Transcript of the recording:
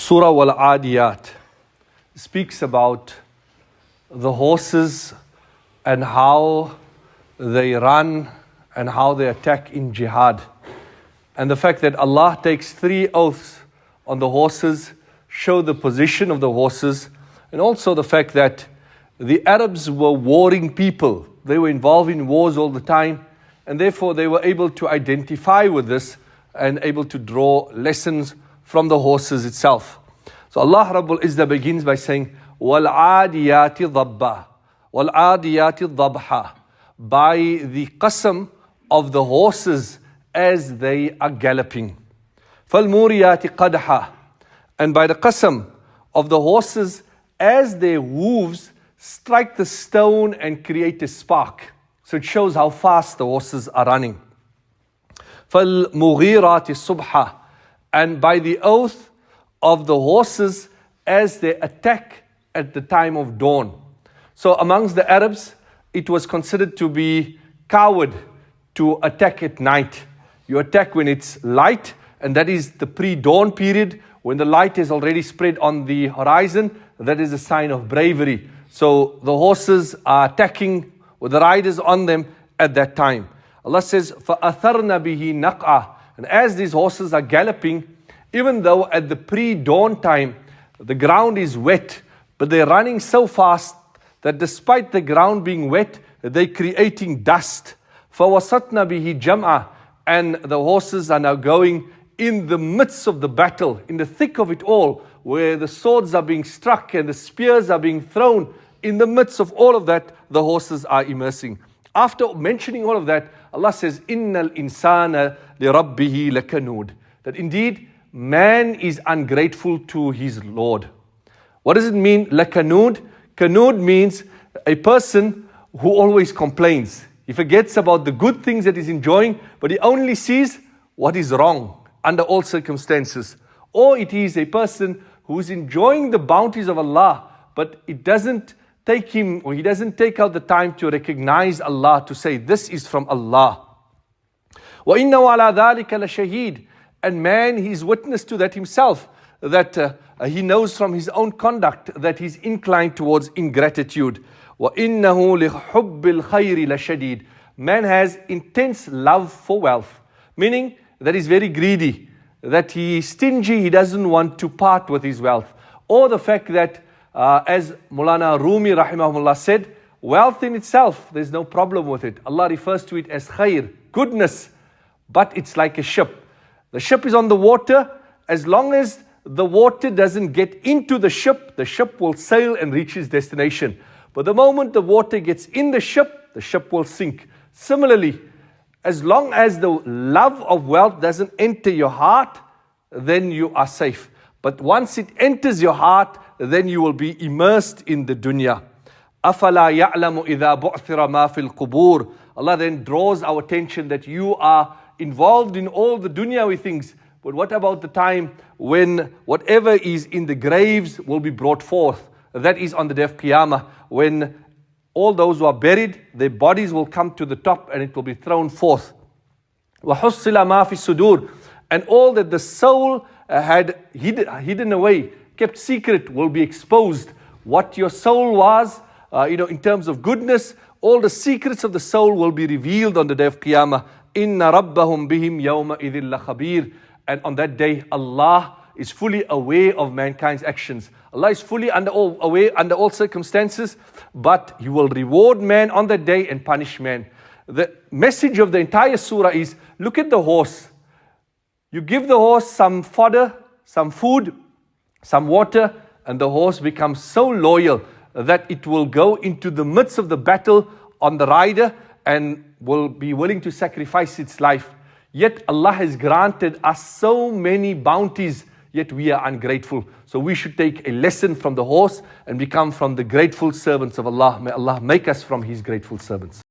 Surah Adiyat speaks about the horses and how they run and how they attack in jihad. And the fact that Allah takes 3 oaths on the horses show the position of the horses, and also the fact that the Arabs were warring people. They were involved in wars all the time, and therefore they were able to identify with this and able to draw lessons from the horses itself. So Allah Rabbul Izzah begins by saying, وَالْعَادِيَاتِ ضَبَّةً وَالْعَادِيَاتِ ضَبْحًا, by the qasam of the horses as they are galloping. فَالْمُورِيَاتِ قَدْحًا, and by the qasam of the horses as their hooves strike the stone and create a spark. So it shows how fast the horses are running. فَالْمُغِيرَاتِ الصُّبْحًا, and by the oath of the horses as they attack at the time of dawn. So amongst the Arabs, it was considered to be coward to attack at night. You attack when it's light, and that is the pre-dawn period, when the light is already spread on the horizon. That is a sign of bravery. So the horses are attacking with the riders on them at that time. Allah says, فَأَثَرْنَ بِهِ نَقْعًا, and as these horses are galloping, even though at the pre-dawn time the ground is wet, but they're running so fast that despite the ground being wet, they're creating dust. فَوَسَطْنَ بِهِ جَمْعًا, and the horses are now going in the midst of the battle, in the thick of it all, where the swords are being struck and the spears are being thrown. In the midst of all of that, the horses are immersing. After mentioning all of that, Allah says, إِنَّ الْإِنسَانَ لِرَبِّهِ لَكَنُودٍ, that indeed man is ungrateful to his Lord. What does it mean, lakanud? Kanud means a person who always complains. He forgets about the good things that he's enjoying, but he only sees what is wrong under all circumstances. Or it is a person who is enjoying the bounties of Allah, but it doesn't take him, or he doesn't take out the time to recognize Allah, to say this is from Allah. وَإِنَّهُ عَلَى ذَلِكَ لَشَهِيدٌ, and man, he is witness to that himself, that he knows from his own conduct that he's inclined towards ingratitude. وَإِنَّهُ لِحُبِّ الْخَيْرِ لَشَدِيدٌ, man has intense love for wealth, meaning that he's very greedy, that he is stingy, he doesn't want to part with his wealth. Or the fact that, as Maulana Rumi rahimahullah said, wealth in itself, there's no problem with it. Allah refers to it as khair, goodness, but it's like a ship. The ship is on the water. As long as the water doesn't get into the ship will sail and reach its destination. But the moment the water gets in the ship will sink. Similarly, as long as the love of wealth doesn't enter your heart, then you are safe. But once it enters your heart, then you will be immersed in the dunya. أَفَلَا يَعْلَمُ إِذَا بُعْثِرَ مَا فِي الْقُبُورِ, Allah then draws our attention that you are involved in all the dunyawi things. But what about the time when whatever is in the graves will be brought forth? That is on the day of Qiyamah, when all those who are buried, their bodies will come to the top and it will be thrown forth. وَحُصِّلَ مَا فِي الصُّدُورِ, and all that the soul had hidden away, kept secret, will be exposed. What your soul was, in terms of goodness, all the secrets of the soul will be revealed on the day of Qiyamah. Inna rabbahum bihim yawma idhil lakhabir, and on that day Allah is fully aware of mankind's actions. Allah is fully aware under all circumstances, but He will reward man on that day and punish man. The message of the entire surah is, look at the horse. You give the horse some fodder, some food, some water, and the horse becomes so loyal that it will go into the midst of the battle on the rider and will be willing to sacrifice its life. Yet Allah has granted us so many bounties, yet we are ungrateful. So we should take a lesson from the horse and become from the grateful servants of Allah. May Allah make us from His grateful servants.